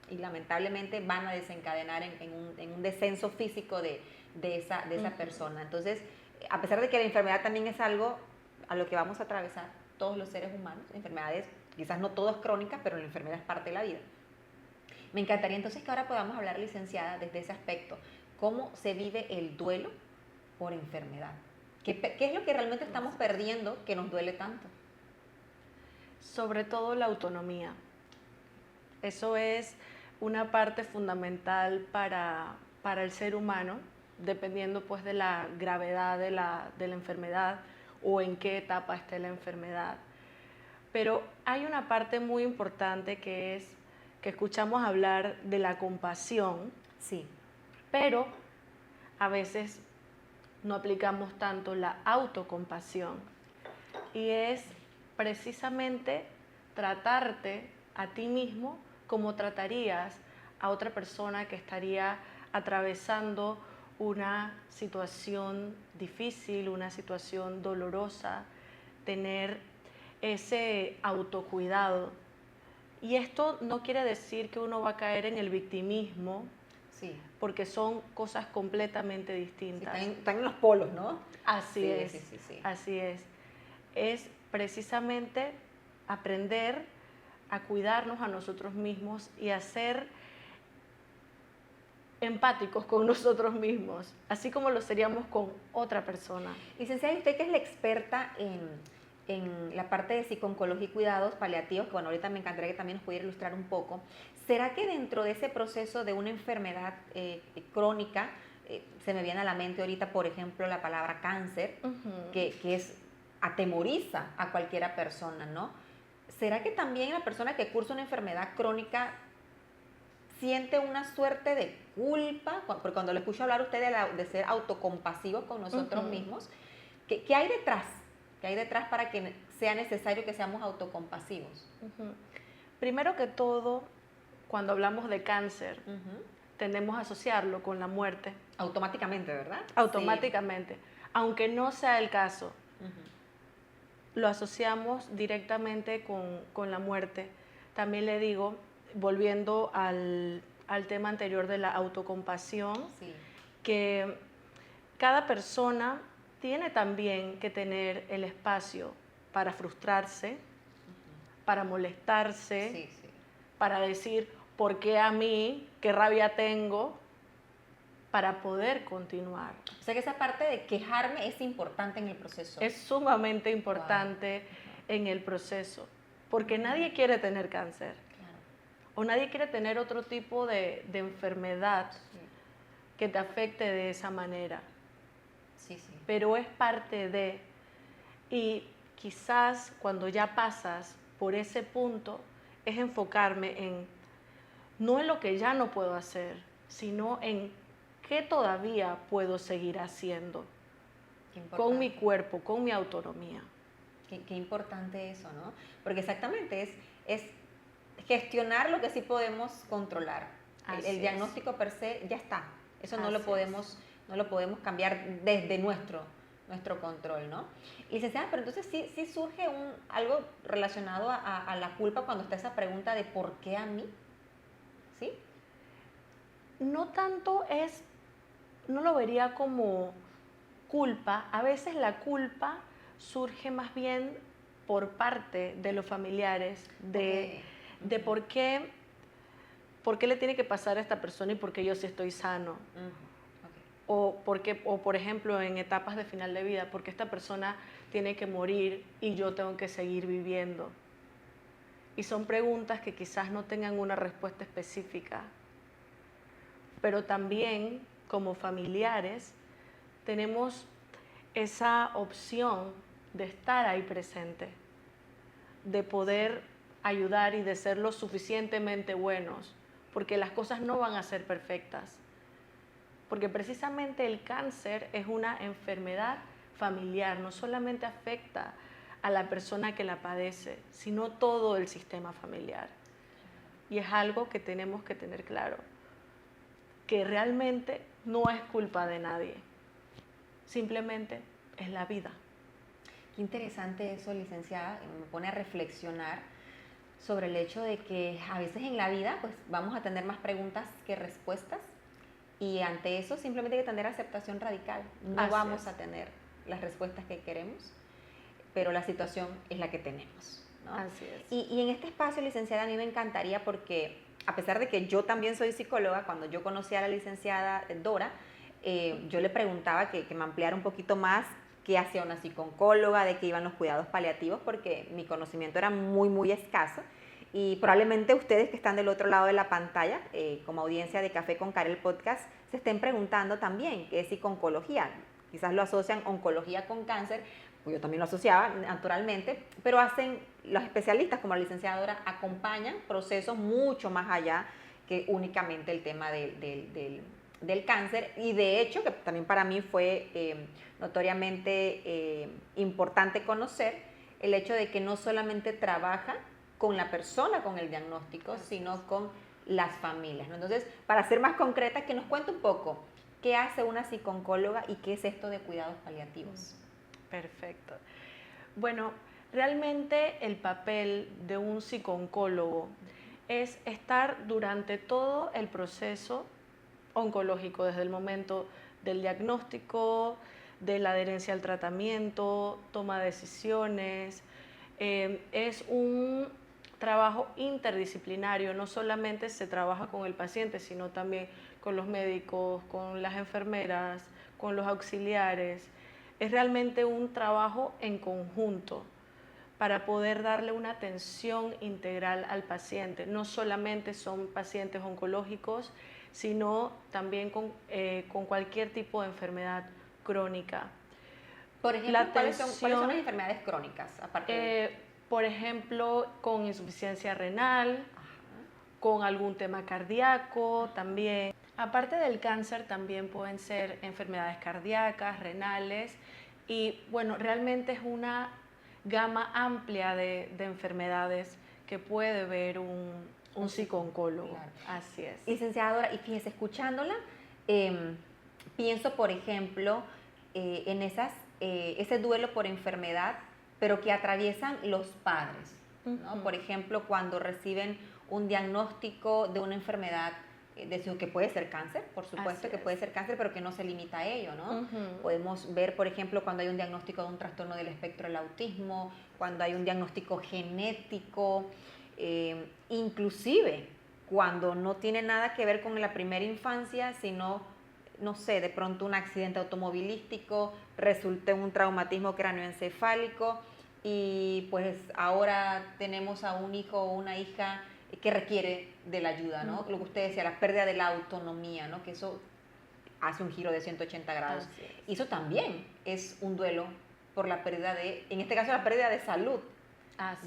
y lamentablemente van a desencadenar en un descenso físico de esa persona. Entonces, a pesar de que la enfermedad también es algo a lo que vamos a atravesar todos los seres humanos, enfermedades quizás no todas crónicas, pero la enfermedad es parte de la vida. Me encantaría entonces que ahora podamos hablar, licenciada, desde ese aspecto, cómo se vive el duelo por enfermedad. ¿Qué es lo que realmente estamos perdiendo que nos duele tanto? Sobre todo la autonomía. Eso es una parte fundamental para el ser humano, dependiendo pues de la gravedad de la enfermedad o en qué etapa esté la enfermedad. Pero hay una parte muy importante que es que escuchamos hablar de la compasión, sí, pero a veces no aplicamos tanto la autocompasión, y es precisamente tratarte a ti mismo como tratarías a otra persona que estaría atravesando una situación difícil, una situación dolorosa, tener ese autocuidado. Y esto no quiere decir que uno va a caer en el victimismo, sí, porque son cosas completamente distintas. Sí, están en los polos, ¿no? Así sí, es, sí. Así es. Es precisamente aprender a cuidarnos a nosotros mismos y a ser empáticos con nosotros mismos, así como lo seríamos con otra persona. Licenciada, usted que es la experta en la parte de psico-oncología y cuidados paliativos, que bueno, ahorita me encantaría que también nos pudiera ilustrar un poco, ¿será que dentro de ese proceso de una enfermedad crónica, se me viene a la mente ahorita, por ejemplo, la palabra cáncer, que atemoriza a cualquiera persona, ¿no? ¿Será que también la persona que cursa una enfermedad crónica siente una suerte de culpa? Porque cuando le escucho hablar a usted de ser autocompasivos con nosotros mismos, ¿qué hay detrás? ¿Qué hay detrás para que sea necesario que seamos autocompasivos? Primero que todo, cuando hablamos de cáncer, tendemos a asociarlo con la muerte. Automáticamente, ¿verdad? Automáticamente. Sí. Aunque no sea el caso, lo asociamos directamente con la muerte. También le digo, volviendo al tema anterior de la autocompasión, que cada persona tiene también que tener el espacio para frustrarse, para molestarse, para decir, ¿por qué a mí? ¿Qué rabia tengo? Para poder continuar. O sea que esa parte de quejarme es importante en el proceso. Es sumamente importante en el proceso, porque nadie quiere tener cáncer. O nadie quiere tener otro tipo de enfermedad que te afecte de esa manera. Pero es parte de, y quizás cuando ya pasas por ese punto, es enfocarme no en lo que ya no puedo hacer, sino en qué todavía puedo seguir haciendo con mi cuerpo, con mi autonomía. Qué importante eso, ¿no? Porque exactamente es gestionar lo que sí podemos controlar. El diagnóstico per se ya está. Eso no lo podemos cambiar desde nuestro control, ¿no? Licenciada, pero entonces sí surge algo relacionado a la culpa cuando está esa pregunta de ¿por qué a mí? ¿Sí? No tanto no lo vería como culpa, a veces la culpa surge más bien por parte de los familiares, de por qué le tiene que pasar a esta persona y por qué yo sí estoy sano. O por ejemplo, en etapas de final de vida, porque esta persona tiene que morir y yo tengo que seguir viviendo. Y son preguntas que quizás no tengan una respuesta específica, pero también como familiares tenemos esa opción de estar ahí presente, de poder ayudar y de ser lo suficientemente buenos, porque las cosas no van a ser perfectas. Porque precisamente el cáncer es una enfermedad familiar, no solamente afecta a la persona que la padece, sino todo el sistema familiar. Y es algo que tenemos que tener claro, que realmente no es culpa de nadie, simplemente es la vida. Qué interesante eso, licenciada, me pone a reflexionar sobre el hecho de que a veces en la vida pues vamos a tener más preguntas que respuestas. Y ante eso simplemente hay que tener aceptación radical. No vamos a tener las respuestas que queremos, pero la situación es la que tenemos, ¿no? Así es. Y en este espacio, licenciada, a mí me encantaría porque, a pesar de que yo también soy psicóloga, cuando yo conocí a la licenciada Dora, yo le preguntaba que me ampliara un poquito más qué hacía una psicooncóloga, de qué iban los cuidados paliativos, porque mi conocimiento era muy, muy escaso. Y probablemente ustedes que están del otro lado de la pantalla, como audiencia de Café con Karel Podcast, se estén preguntando también qué es psicooncología. Quizás lo asocian oncología con cáncer, pues yo también lo asociaba naturalmente, pero hacen, los especialistas como la licenciada Dora acompañan procesos mucho más allá que únicamente el tema del cáncer. Y de hecho, que también para mí fue notoriamente importante conocer el hecho de que no solamente trabaja con la persona con el diagnóstico, sino con las familias, ¿no? Entonces, para ser más concreta, que nos cuente un poco qué hace una psicooncóloga y qué es esto de cuidados paliativos. Perfecto. Bueno, realmente el papel de un psicooncólogo es estar durante todo el proceso oncológico, desde el momento del diagnóstico, de la adherencia al tratamiento, toma de decisiones. Es un trabajo interdisciplinario, no solamente se trabaja con el paciente, sino también con los médicos, con las enfermeras, con los auxiliares. Es realmente un trabajo en conjunto para poder darle una atención integral al paciente. No solamente son pacientes oncológicos, sino también con cualquier tipo de enfermedad crónica. Por ejemplo, ¿cuáles son las enfermedades crónicas? Por ejemplo, con insuficiencia renal, con algún tema cardíaco también. Aparte del cáncer, también pueden ser enfermedades cardíacas, renales, y bueno, realmente es una gama amplia de enfermedades que puede ver un psicooncólogo. Claro. Así es. Licenciada Dora, y fíjese, escuchándola, pienso, por ejemplo, en ese duelo por enfermedad, pero que atraviesan los padres, ¿no? Por ejemplo, cuando reciben un diagnóstico de una enfermedad, que puede ser cáncer, por supuesto que puede ser cáncer, pero que no se limita a ello, ¿no? Podemos ver, por ejemplo, cuando hay un diagnóstico de un trastorno del espectro del autismo, cuando hay un diagnóstico genético, inclusive cuando no tiene nada que ver con la primera infancia, sino, no sé, de pronto un accidente automovilístico, resulta en un traumatismo cráneoencefálico y pues ahora tenemos a un hijo o una hija que requiere de la ayuda, ¿no? Lo que usted decía, la pérdida de la autonomía, ¿no? Que eso hace un giro de 180 grados. Y eso también es un duelo por la pérdida en este caso, la pérdida de salud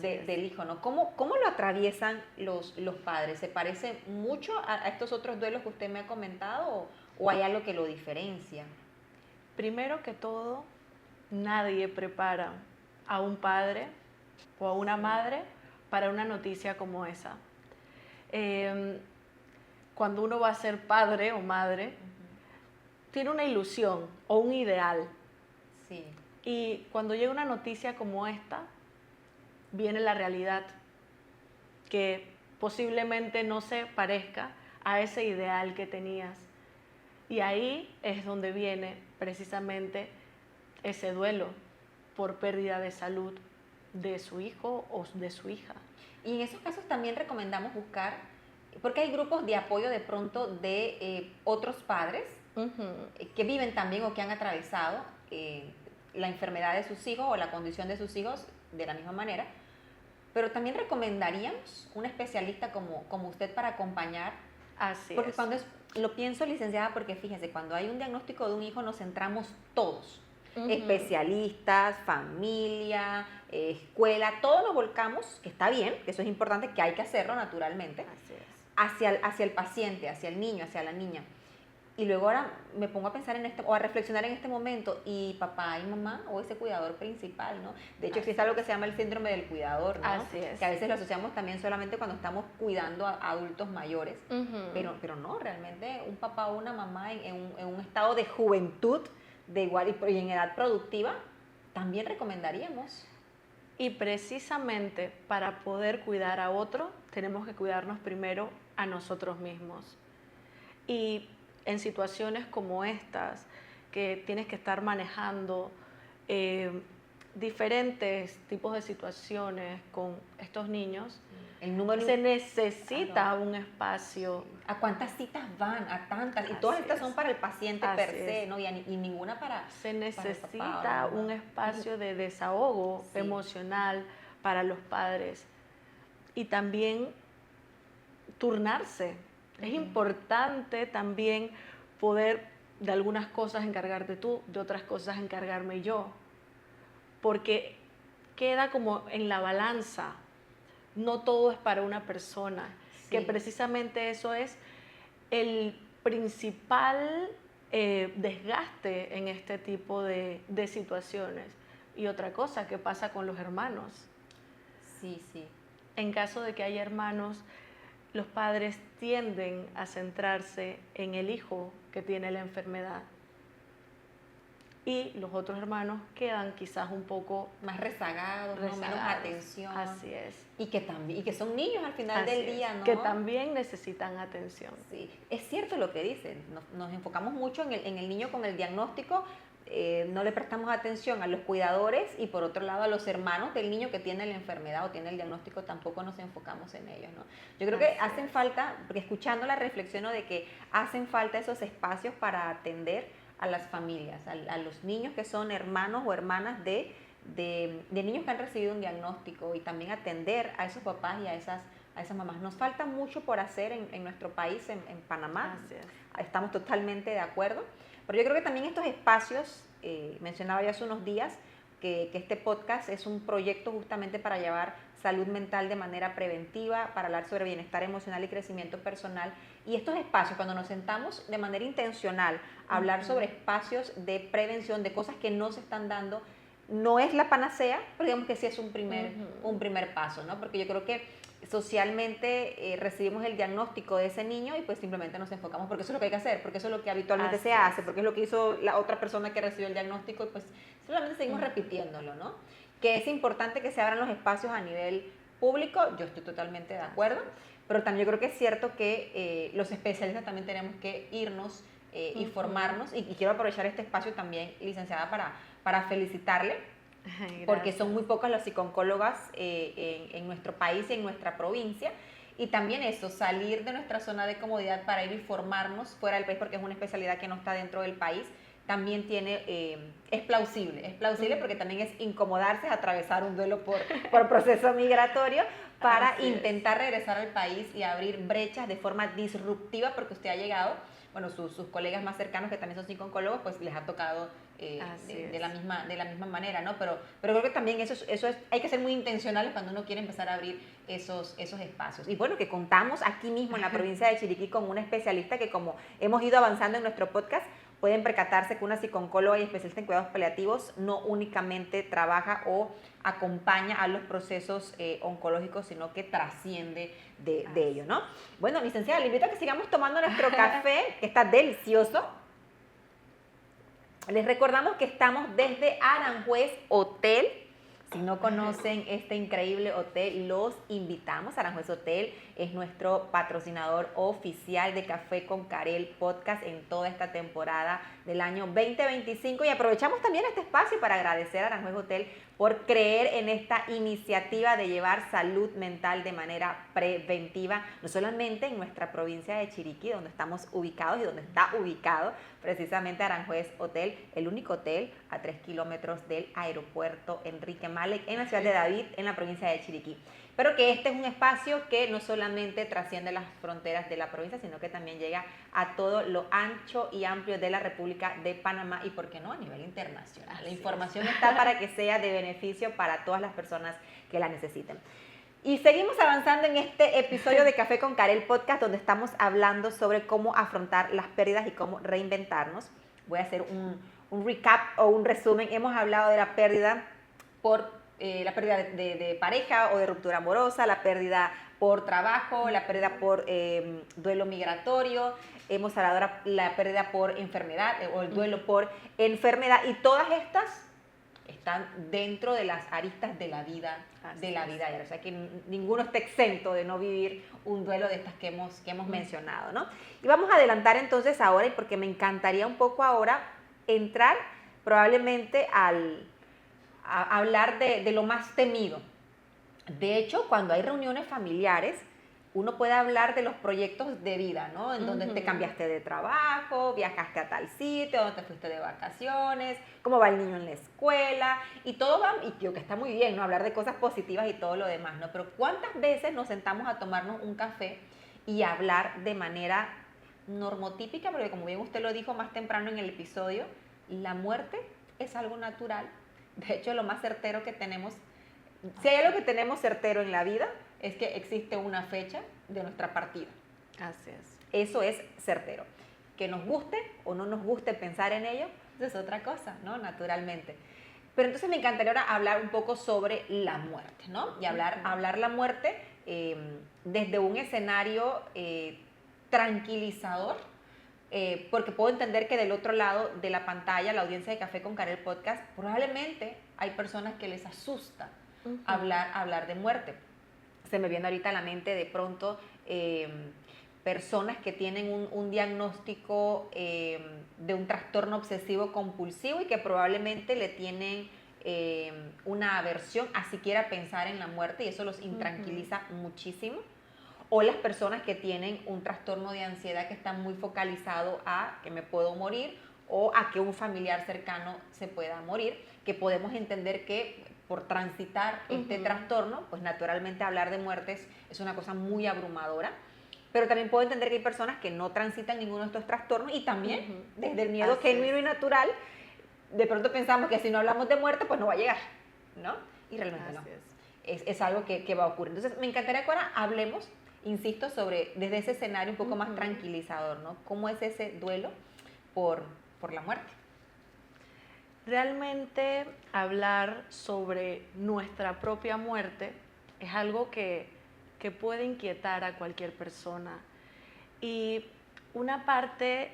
del hijo, ¿no? ¿Cómo lo atraviesan los padres? ¿Se parece mucho a estos otros duelos que usted me ha comentado o hay algo que lo diferencia? Primero que todo, nadie prepara a un padre o a una madre para una noticia como esa. Cuando uno va a ser padre o madre, tiene una ilusión o un ideal. Sí. Y cuando llega una noticia como esta, viene la realidad, que posiblemente no se parezca a ese ideal que tenías. Y ahí es donde viene precisamente ese duelo por pérdida de salud de su hijo o de su hija. Y en esos casos también recomendamos buscar, porque hay grupos de apoyo de pronto de otros padres que viven también o que han atravesado la enfermedad de sus hijos o la condición de sus hijos de la misma manera, pero también recomendaríamos un especialista como usted para acompañar. Así Porque es. cuando lo pienso, licenciada, porque fíjese, cuando hay un diagnóstico de un hijo nos centramos todos, especialistas, familia, escuela, todos nos volcamos, que está bien, que eso es importante, que hay que hacerlo naturalmente, Así es. hacia el paciente, hacia el niño, hacia la niña. Y luego ahora me pongo a pensar o a reflexionar en este momento, y papá y mamá, o ese cuidador principal, ¿no? De hecho, existe algo que se llama el síndrome del cuidador, ¿no? Así es. Que a veces lo asociamos también solamente cuando estamos cuidando a adultos mayores, pero no, realmente un papá o una mamá en un estado de juventud, de igual y en edad productiva, también recomendaríamos. Y precisamente para poder cuidar a otro, tenemos que cuidarnos primero a nosotros mismos. Y en situaciones como estas, que tienes que estar manejando diferentes tipos de situaciones con estos niños, se necesita un espacio. ¿A cuántas citas van? A tantas. Y todas estas son para el paciente per se, ¿no? Y ninguna para... Se necesita para el papá, un espacio de desahogo emocional para los padres. Y también turnarse. Es importante también poder de algunas cosas encargarte tú, de otras cosas encargarme yo. Porque queda como en la balanza. No todo es para una persona, que precisamente eso es el principal desgaste en este tipo de situaciones. Y otra cosa, ¿qué pasa con los hermanos? Sí. En caso de que haya hermanos, los padres tienden a centrarse en el hijo que tiene la enfermedad. Y los otros hermanos quedan quizás un poco más rezagados, ¿no? Menos atención. Así es. Y que son niños al final del día, ¿no? Que también necesitan atención. Sí, es cierto lo que dicen. Nos enfocamos mucho en el niño con el diagnóstico, no le prestamos atención a los cuidadores y por otro lado a los hermanos del niño que tiene la enfermedad o tiene el diagnóstico tampoco nos enfocamos en ellos, ¿no? Yo creo que hacen falta, porque escuchando la reflexión de que hacen falta esos espacios para atender a las familias, a los niños que son hermanos o hermanas de niños que han recibido un diagnóstico y también atender a esos papás y a esas mamás. Nos falta mucho por hacer en nuestro país, en Panamá. Estamos totalmente de acuerdo. Pero yo creo que también estos espacios, mencionaba ya hace unos días, que este podcast es un proyecto justamente para llevar salud mental de manera preventiva, para hablar sobre bienestar emocional y crecimiento personal. Y estos espacios, cuando nos sentamos de manera intencional a hablar sobre espacios de prevención, de cosas que no se están dando, no es la panacea, pero digamos que sí es un primer paso, ¿no? Porque yo creo que socialmente recibimos el diagnóstico de ese niño y pues simplemente nos enfocamos porque eso es lo que hay que hacer, porque eso es lo que habitualmente se hace, porque es lo que hizo la otra persona que recibió el diagnóstico y pues solamente seguimos repitiéndolo, ¿no? Que es importante que se abran los espacios a nivel público, yo estoy totalmente de acuerdo, pero también yo creo que es cierto que los especialistas también tenemos que irnos y formarnos y quiero aprovechar este espacio también, licenciada, para felicitarle. Porque son muy pocas las psiconcólogas en nuestro país y en nuestra provincia. Y también eso, salir de nuestra zona de comodidad para ir y formarnos fuera del país, porque es una especialidad que no está dentro del país, también es plausible porque también es incomodarse, atravesar un duelo por proceso migratorio para intentar regresar al país y abrir brechas de forma disruptiva, porque usted ha llegado, bueno, sus colegas más cercanos que también son psicólogos, pues les ha tocado de la misma manera, ¿no? Pero creo que también eso es, hay que ser muy intencionales cuando uno quiere empezar a abrir esos espacios. Y bueno, que contamos aquí mismo en la provincia de Chiriquí con una especialista que, como hemos ido avanzando en nuestro podcast, pueden percatarse que una psicooncóloga y especialista en cuidados paliativos no únicamente trabaja o acompaña a los procesos oncológicos, sino que trasciende de ello, ¿no? Bueno, licenciada, le invito a que sigamos tomando nuestro café, que está delicioso. Les recordamos que estamos desde Aranjuez Hotel, Si no conocen este increíble hotel, los invitamos. Aranjuez Hotel es nuestro patrocinador oficial de Café con Karel Podcast en toda esta temporada del año 2025. Y aprovechamos también este espacio para agradecer a Aranjuez Hotel por creer en esta iniciativa de llevar salud mental de manera preventiva, no solamente en nuestra provincia de Chiriquí, donde estamos ubicados y donde está ubicado precisamente Aranjuez Hotel, el único hotel a 3 kilómetros del aeropuerto Enrique Malek en la ciudad de David, en la provincia de Chiriquí. Pero que este es un espacio que no solamente trasciende las fronteras de la provincia, sino que también llega a todo lo ancho y amplio de la República de Panamá y, ¿por qué no?, a nivel internacional. La información está para que sea de beneficio para todas las personas que la necesiten. Y seguimos avanzando en este episodio de Café con Karel Podcast, donde estamos hablando sobre cómo afrontar las pérdidas y cómo reinventarnos. Voy a hacer un recap o un resumen. Hemos hablado de la pérdida por la pérdida de pareja o de ruptura amorosa, la pérdida por trabajo, la pérdida por duelo migratorio, hemos hablado de la pérdida por enfermedad o el duelo por enfermedad, y todas estas están dentro de las aristas de la vida, o sea que ninguno está exento de no vivir un duelo de estas que hemos mencionado, ¿no? Y vamos a adelantar entonces ahora, y porque me encantaría un poco ahora entrar probablemente a hablar de lo más temido. De hecho, cuando hay reuniones familiares, uno puede hablar de los proyectos de vida, ¿no? En donde te cambiaste de trabajo, viajaste a tal sitio, donde te fuiste de vacaciones, cómo va el niño en la escuela, y todo va, y creo que está muy bien, ¿no? Hablar de cosas positivas y todo lo demás, ¿no? Pero ¿cuántas veces nos sentamos a tomarnos un café y hablar de manera normotípica? Porque como bien usted lo dijo más temprano en el episodio, la muerte es algo natural. De hecho, lo más certero que tenemos, si hay algo que tenemos certero en la vida, es que existe una fecha de nuestra partida. Así es. Eso es certero. Que nos guste o no nos guste pensar en ello, eso es otra cosa, ¿no? Naturalmente. Pero entonces me encantaría ahora hablar un poco sobre la muerte, ¿no? Y hablar la muerte desde un escenario tranquilizador, porque puedo entender que del otro lado de la pantalla, la audiencia de Café con Karel Podcast, probablemente hay personas que les asusta hablar de muerte. Se me viene ahorita a la mente de pronto personas que tienen un diagnóstico de un trastorno obsesivo compulsivo y que probablemente le tienen una aversión a siquiera pensar en la muerte, y eso los intranquiliza muchísimo. O las personas que tienen un trastorno de ansiedad que está muy focalizado a que me puedo morir o a que un familiar cercano se pueda morir, que podemos entender que por transitar este trastorno, pues naturalmente hablar de muertes es una cosa muy abrumadora. Pero también puedo entender que hay personas que no transitan ninguno de estos trastornos y también desde el miedo genuino y natural, de pronto pensamos que si no hablamos de muerte, pues no va a llegar, ¿no? Y realmente no. Es algo que va a ocurrir. Entonces me encantaría que ahora hablemos, insisto, desde ese escenario un poco más tranquilizador, ¿no? ¿Cómo es ese duelo por la muerte? Realmente hablar sobre nuestra propia muerte es algo que puede inquietar a cualquier persona. Y una parte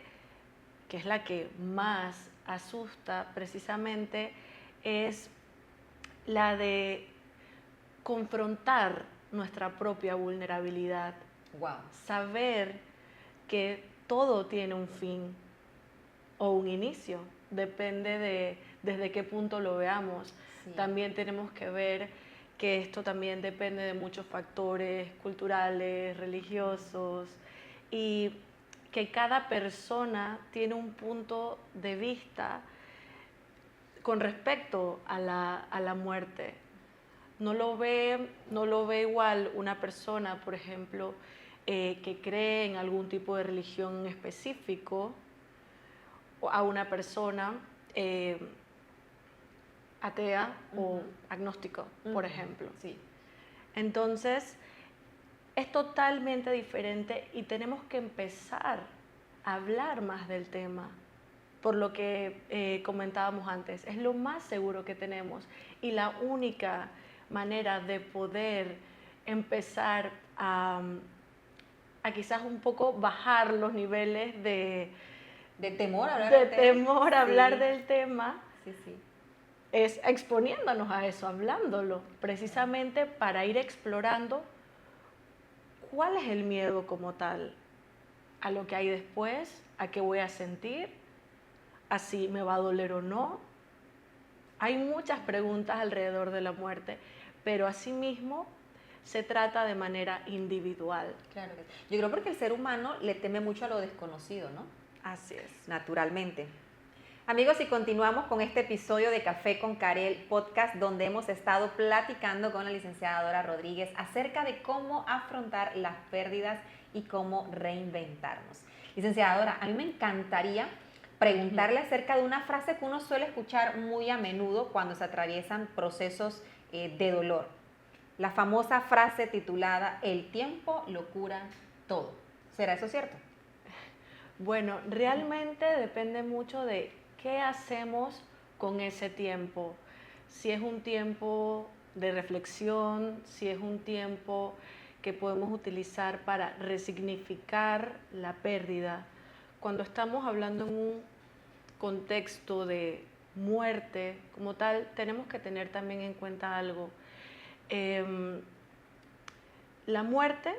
que es la que más asusta precisamente es la de confrontar nuestra propia vulnerabilidad. Wow. Saber que todo tiene un fin o un inicio, depende desde qué punto lo veamos. Sí. También tenemos que ver que esto también depende de muchos factores culturales, religiosos, y que cada persona tiene un punto de vista con respecto a la muerte. No lo ve igual una persona, por ejemplo, que cree en algún tipo de religión específico, o a una persona atea o agnóstico, por ejemplo. Sí. Entonces, es totalmente diferente y tenemos que empezar a hablar más del tema. Por lo que comentábamos antes, es lo más seguro que tenemos y la única manera de poder empezar a quizás un poco bajar los niveles de temor a hablar hablar del tema, Sí, sí. es exponiéndonos a eso, hablándolo, precisamente para ir explorando cuál es el miedo como tal, a lo que hay después, a qué voy a sentir, a si me va a doler o no. Hay muchas preguntas alrededor de la muerte, pero asimismo se trata de manera individual. Claro que sí. Yo creo porque el ser humano le teme mucho a lo desconocido, ¿no? Así es. Naturalmente. Amigos, y continuamos con este episodio de Café con Karel podcast, donde hemos estado platicando con la licenciada Dora Rodríguez acerca de cómo afrontar las pérdidas y cómo reinventarnos. Licenciada Dora, a mí me encantaría preguntarle acerca de una frase que uno suele escuchar muy a menudo cuando se atraviesan procesos de dolor. La famosa frase titulada "El tiempo lo cura todo". ¿Será eso cierto? Bueno, realmente depende mucho de qué hacemos con ese tiempo. Si es un tiempo de reflexión, si es un tiempo que podemos utilizar para resignificar la pérdida. Cuando estamos hablando en un contexto de muerte como tal, tenemos que tener también en cuenta algo. La muerte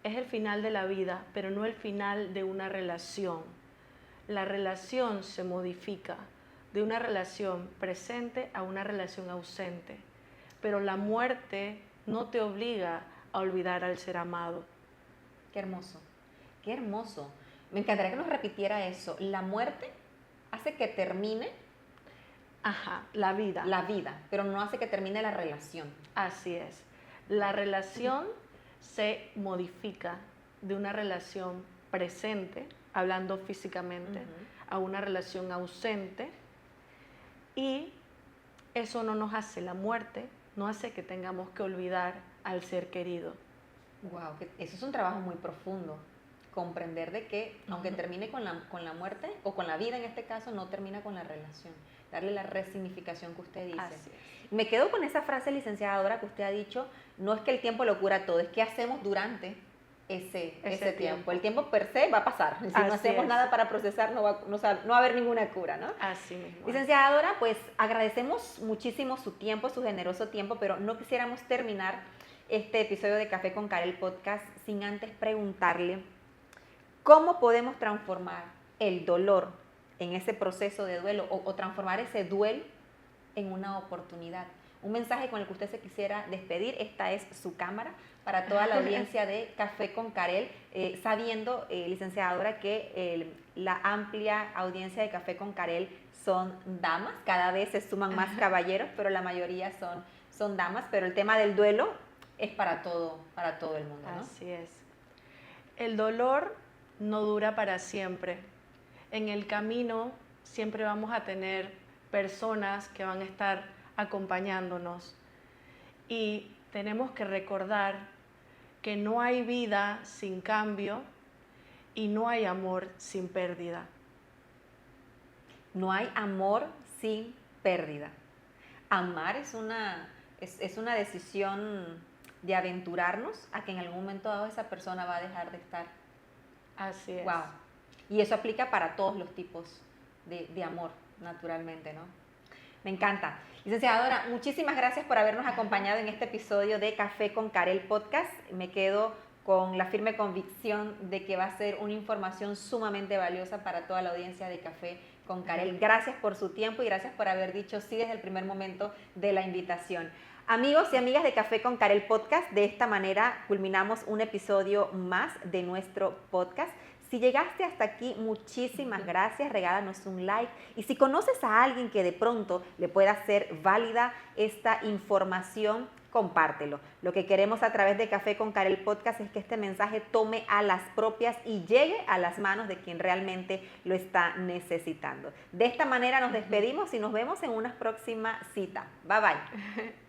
es el final de la vida, pero no el final de una relación. La relación se modifica de una relación presente a una relación ausente, pero la muerte no te obliga a olvidar al ser amado. Qué hermoso, qué hermoso. Me encantaría que nos repitiera eso. La muerte hace que termine la vida. La vida, pero no hace que termine la relación. Así es. La relación se modifica de una relación presente, hablando físicamente, a una relación ausente, y eso no nos hace, la muerte no hace que tengamos que olvidar al ser querido. Wow, eso es un trabajo muy profundo. Comprender de que, aunque termine con la muerte, o con la vida en este caso, no termina con la relación. Darle la resignificación que usted dice. Así es. Me quedo con esa frase, licenciada Dora, que usted ha dicho, no es que el tiempo lo cura todo, es que hacemos durante ese tiempo. El tiempo per se va a pasar. Si no hacemos nada para procesar, no va a haber ninguna cura, ¿no? Así mismo. Licenciada Dora, pues agradecemos muchísimo su tiempo, su generoso tiempo, pero no quisiéramos terminar este episodio de Café con Karel podcast sin antes preguntarle cómo podemos transformar el dolor en ese proceso de duelo o transformar ese duelo en una oportunidad. Un mensaje con el que usted se quisiera despedir. Esta es su cámara para toda la audiencia de Café con Karel, sabiendo, licenciada Dora, que la amplia audiencia de Café con Karel son damas. Cada vez se suman más caballeros, pero la mayoría son damas. Pero el tema del duelo es para todo el mundo, ¿no? Así es. El dolor no dura para siempre. En el camino siempre vamos a tener personas que van a estar acompañándonos y tenemos que recordar que no hay vida sin cambio y no hay amor sin pérdida. No hay amor sin pérdida. Amar es una decisión de aventurarnos a que en algún momento dado esa persona va a dejar de estar. Así es. Wow. Y eso aplica para todos los tipos de amor, naturalmente, ¿no? Me encanta. Licenciada Dora, muchísimas gracias por habernos acompañado en este episodio de Café con Karel podcast. Me quedo con la firme convicción de que va a ser una información sumamente valiosa para toda la audiencia de Café con Karel. Gracias por su tiempo y gracias por haber dicho sí desde el primer momento de la invitación. Amigos y amigas de Café con Karel podcast, de esta manera culminamos un episodio más de nuestro podcast. Si llegaste hasta aquí, muchísimas gracias, regálanos un like y si conoces a alguien que de pronto le pueda ser válida esta información, compártelo. Lo que queremos a través de Café con Karel podcast es que este mensaje tome a las propias y llegue a las manos de quien realmente lo está necesitando. De esta manera nos despedimos y nos vemos en una próxima cita. Bye bye.